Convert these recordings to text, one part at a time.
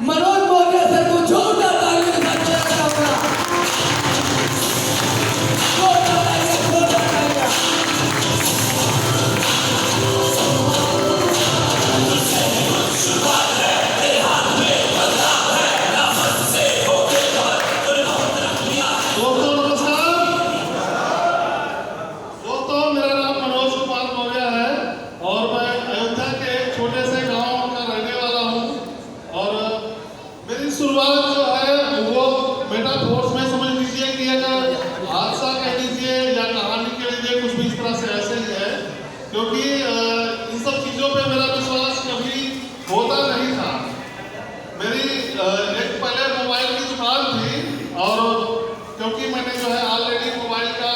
Manoj Maurya sir को जोरदार तालियों के साथ बुलाया जाऊंगा। जोरदार तालियां, जोरदार तालियां। दोस्तों नमस्कार। दोस्तों मेरा नाम मनोज कुमार मौर्य है और मैं अयोध्या के एक छोटे से गांव का रहने वाला हूं। और मेरी शुरुआत जो है वो मेटाफोर्स में समझ लीजिए कि एक हादसा कह लीजिए या कहानी कह लीजिए, कुछ भी इस तरह से ऐसे ही है, क्योंकि इन सब चीज़ों पे मेरा विश्वास कभी होता नहीं था। मेरी एक पहले मोबाइल की दुकान थी और क्योंकि मैंने जो है ऑलरेडी मोबाइल का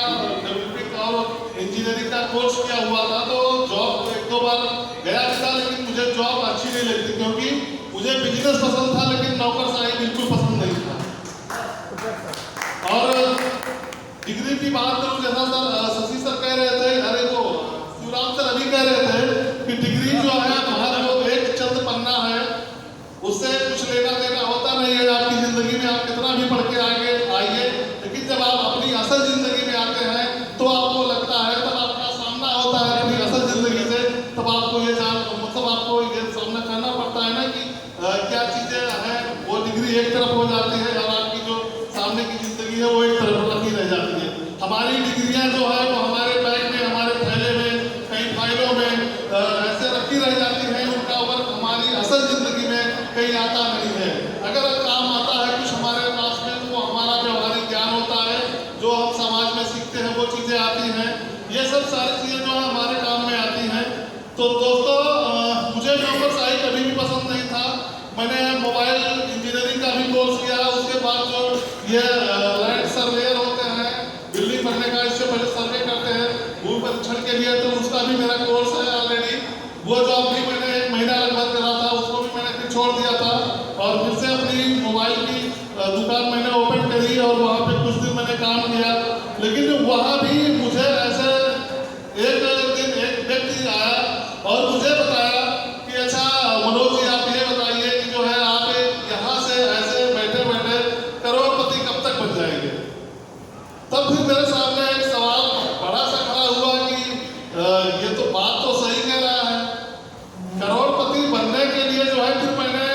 डेवलपिंग और इंजीनियरिंग का कोर्स किया हुआ था, तो जॉब एक दो बार गया भी था, लेकिन मुझे जॉब अच्छी नहीं लगती क्योंकि मुझे बिजनेस पसंद था लेकिन नौकरशाही बिल्कुल पसंद नहीं था। और डिग्री की बात करूं, जैसा सर शशि सर कह रहे थे, अरे वो शिवराम सर अभी कह रहे थे कि डिग्री जो है हमारा जो एक चंद पन्ना है उससे कुछ लेना देना होता नहीं है आपकी जिंदगी में। आप कितना भी पढ़ के आगे आइए, लेकिन जब आप अपनी असल जिंदगी में आते हैं तो आपको लगता है, तब आपका सामना होता है अपनी असल जिंदगी से, तब आपको ये मतलब आपको ये सामना करना पड़ता है ना कि क्या चीजें हैं। वो डिग्री एक तरफ हो जाती है और आपकी जो सामने की जिंदगी है वो एक तरफ रखी रह जाती है। हमारी डिग्रियां जो है वो हमारे बैग में, हमारे थैले में, कई फाइलों में ऐसे रखी रह जाती है। उनका वर्क हमारी असल जिंदगी में कहीं आता नहीं है। अगर काम आता है कुछ हमारे पास में, तो हमारा व्यवहारिक ज्ञान होता है, जो हम समाज में सीखते हैं वो चीजें आती हैं। ये सब सारी चीजें जो है हमारे काम में आती हैं। तो दोस्तों मुझे नौकरशाही कभी भी पसंद नहीं था। मैंने मोबाइल इंजीनियरिंग का भी कोर्स किया, उसके बाद जो ये लैंड सर्वेयर होते हैं, बिल्डिंग बनने का, इससे पहले सर्वे करते हैं, भूमि परीक्षण के लिए, तो उसका भी मेरा कोर्स है ऑलरेडी। वो जॉब भी मैंने 1 महीना लगभग करा था, उसको भी मैंने फिर छोड़ दिया था और फिर से अपनी मोबाइल की दुकान मैंने ओपन करी और वहाँ पे कुछ दिन मैंने काम किया। लेकिन वहाँ भी मुझे ऐसे एक दिन एक व्यक्ति आया और मुझे बताया कि अच्छा मनोज जी, आप ये बताइए कि जो है आप यहाँ से ऐसे बैठे बैठे करोड़पति कब तक बन जाएंगे। तब फिर मेरे सामने एक सवाल बड़ा सा खड़ा हुआ कि ये तो बात तो सही कह रहा है, करोड़पति बनने के लिए जो है। फिर मैंने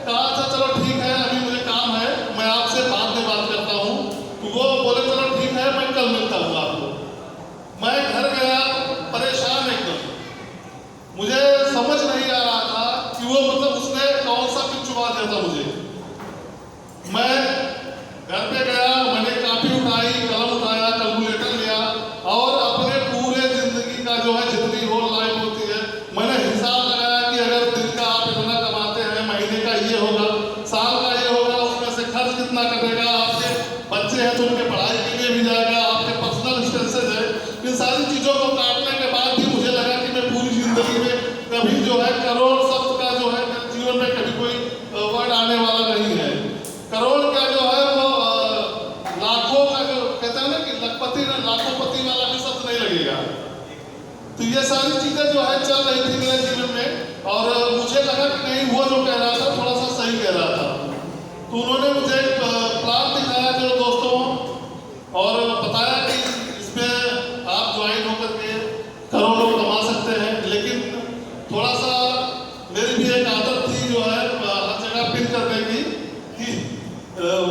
कहा था चलो ठीक है, अभी मुझे काम है, मैं आपसे बाद में बात करता हूँ। तो वो बोले चलो ठीक है, मैं कल मिलता हूँ आपको। मैं घर गया परेशान एकदम, मुझे समझ नहीं आ रहा था कि वो मतलब उसने कौन सा पिच चुबा दिया था मुझे। मैं घर पे गया, मैंने कापी उठाई, कलम उठाया, कैलकुलेटर लिया और अपने पूरे जिंदगी का जो है जितनी होल लाइफ होती है, मैंने हिसाब लगाया कि अगर दिन का आप इतना कमाते हैं, महीने का ये होगा, साल का ये होगा, उसमें से खर्च कितना कटेगा, आपके बच्चे हैं तो उनके पढ़ाई के लिए भी जाएगा, आपके पर्सनल एक्सपेंसेस है। इन सारी चीज़ों को काटने के बाद भी मुझे लगा कि मैं पूरी जिंदगी में कभी जो है करोड़ शब्द का जो है मेरे जीवन में कभी कोई वर्ड आने वाला नहीं है। करोड़ का जो है वो लाखों का, जो कहते हैं ना कि लखपति लाखोंपति वाला भी शब्द नहीं लगेगा। तो ये सारी चीजें जो है चल रही थी मेरे जीवन में और मुझे लगा कि नहीं, वो जो कह रहा था थोड़ा सा सही कह रहा था। तो उन्होंने मुझे एक प्लान दिखाया जो दोस्तों, और बताया कि इसमें आप ज्वाइन होकर के करोड़ों कमा सकते हैं। लेकिन थोड़ा सा मेरी भी एक आदत थी जो है हर जगह पिन करने की, कि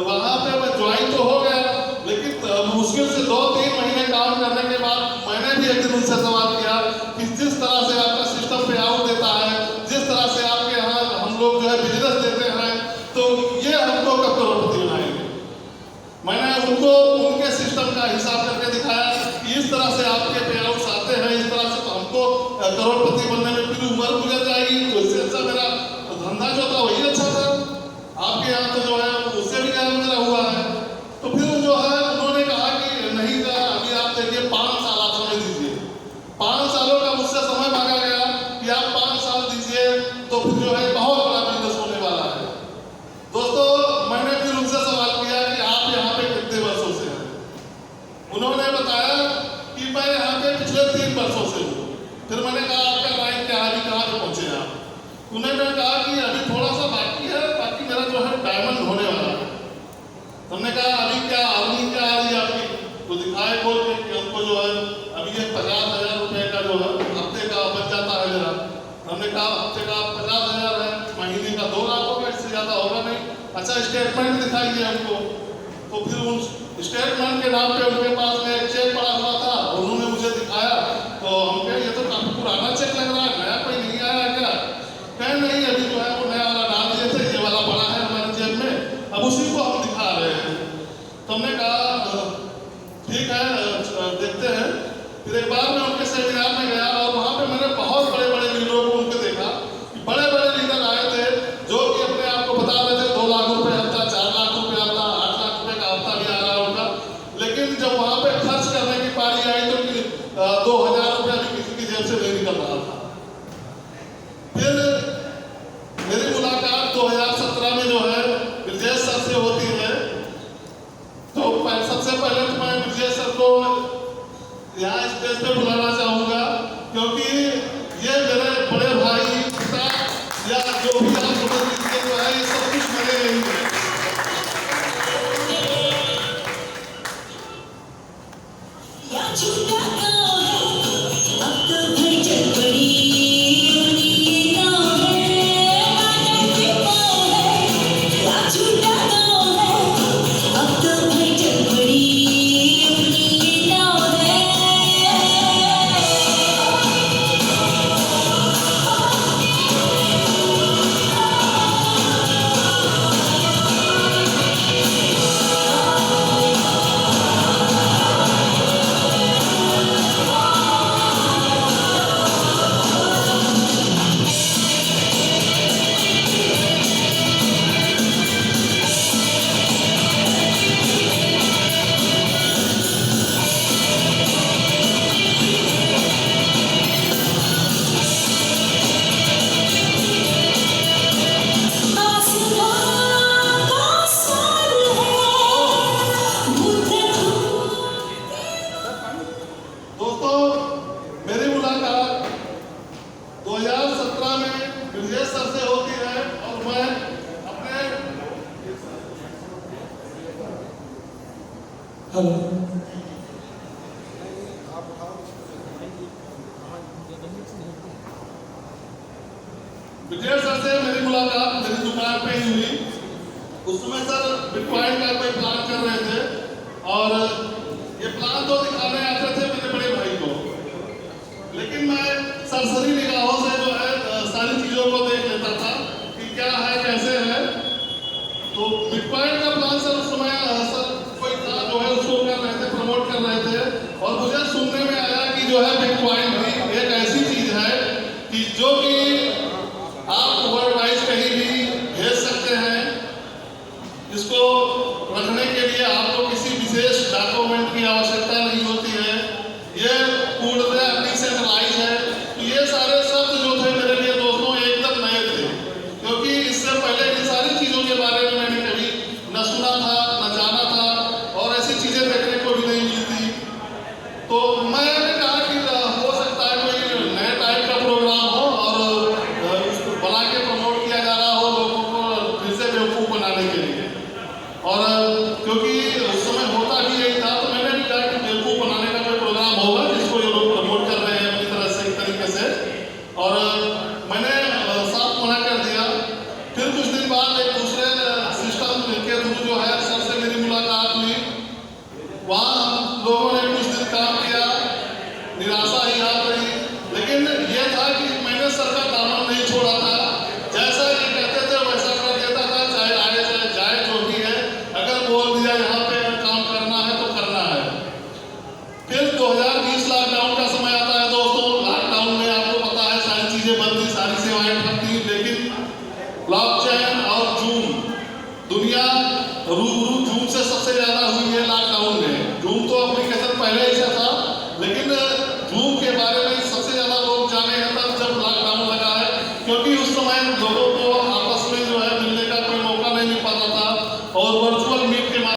वहाँ पे मैं ज्वाइन तो हो गया, लेकिन मुश्किल से 2-3 महीने काम करने के बाद मैंने भी एक दिन उनसे सवाल किया कि जिस तरह से आपका सिस्टम पे आउट देता है, जिस तरह से आपके यहाँ हम लोग जो है बिजनेस देते हैं, तो ये हमको कब करोड़पति बनाएंगे। मैंने उनको उनके सिस्टम का हिसाब करके दिखाया कि इस तरह से आपके पे आउट्स आते हैं, इस तरह से तो हमको करोड़पति बनने में फिर उम्र गुजर जाएगी। तो इससे अच्छा मेरा धंधा जो था वही अच्छा था, आपके यहाँ तो जो है उससे भी ज्यादा मेरा हुआ है। तो फिर जो है उन्होंने कहा कि नहीं का अभी आप देखिए 5 साल आप समय दीजिए। 5 सालों का मुझसे समय मांगा गया कि आप 5 साल दीजिए तो फिर जो है बहुत बड़ा बिजनेस होने वाला है। दोस्तों मैंने फिर उनसे सवाल किया कि आप यहाँ पे कितने वर्षों से हैं। उन्होंने बताया कि मैं यहाँ पे पिछले 3 वर्षों से हूँ। फिर मैंने कहा आपका लाइन क्या है, अभी कहाँ पे पहुँचे आप। उन्होंने कहा कि अभी थोड़ा सा बाकी है, बाकी मेरा डायमंड होने वाला है। हमने कहा अभी क्या अर्निंग क्या आ रही है आपकी, तो दिखाए खोल के कि हमको जो है अभी ये 50,000 रुपये का जो है हफ्ते का बच जाता है मेरा। हमने कहा हफ्ते का 50,000 है, महीने का 2 लाख होगा, इससे ज़्यादा होगा नहीं। अच्छा स्टेटमेंट दिखाइए हमको। तो फिर उन स्टेटमेंट के नाम पे उनके पास में एक चेक पड़ा हुआ था, उन्होंने मुझे दिखाया। तो हम कहे ये तो काफी पुराना चेक लग रहा है, नया कोई नहीं आया क्या? कहे नहीं, अभी जो है वो नया वाला डाल दिए थे, ये वाला पड़ा है हमारे जेब में, अब उसी को हम दिखा रहे हैं। तो हमने कहा ठीक है देखते हैं। फिर एक बार मैं उनके सेमिनार में गया और वहाँ पे मैंने बहुत बड़े बड़े लीडरों को उनके देखा। बड़े बड़े लीडर आए थे जो कि अपने आप को बता रहे थे 2 लाख रुपये हफ्ता, 4 लाख रुपये हफ्ता, 8 लाख रुपये का हफ्ता भी आ रहा है उनका। लेकिन जब वहाँ पे खर्च करने की पारी आई तो 2,000 रुपया भी किसी की जेब से नहीं निकल रहा था। फिर मेरी मुलाकात 2017 में जो है ब्रजेश सर से होती है। तो सबसे पहले तो मैं ब्रजेश सर को यहाँ स्टेज पे बुलाना चाहूँगा, क्योंकि ये मेरे बड़े भाई पिता या जो भी आप समझ लीजिए जो है, ये सब कुछ मेरे लिए ही है। हेलो, ब्रजेश सर से मेरी मुलाकात मेरी दुकान पे ही हुई। उस समय सर बिटकॉइन का कोई प्लान कर रहे थे और ये प्लान तो दिखाने आते थे मेरे बड़े भाई को, लेकिन मैं सरसरी निगाहों से जो है सारी चीज़ों को देख लेता था कि क्या है कैसे है। तो बिटकॉइन का प्लान सर उस समय सर कोई था जो है उसको कर रहे थे, प्रमोट कर रहे थे। और मुझे सुनने में आया कि जो है बिटकॉइन भी एक ऐसी चीज़ है कि जो कि आप वर्ल्ड वाइज कहीं भी भेज सकते हैं। इसको रखने के लिए आपको किसी विशेष डॉक्यूमेंट की आवश्यकता नहीं होती है। ये पूर्णतः डिसेंट्रलाइज है। तो ये सारे शब्द जो थे मेरे लिए दोस्तों एकदम नए थे, क्योंकि इससे पहले इन सारी चीज़ों के बारे में मैंने कभी न सुना था न जाना था और ऐसी चीज़ें देखने को भी नहीं मिलती। तो मैंने कहा कि हो सकता है कोई नए टाइप का प्रोग्राम हो और उसको बना के प्रमोट किया जा रहा हो लोगों को फिर से बेवकूफ़ बनाने के लिए। और क्योंकि उस समय होता भी यही था, तो मैंने भी कहा कि बेवकूफ़ बनाने का कोई प्रोग्राम होगा जिसको ये लोग प्रमोट कर रहे हैं अपनी तरह से, एक तरीके से। और मैंने साफ मना कर दिया। फिर कुछ दिन बाद एक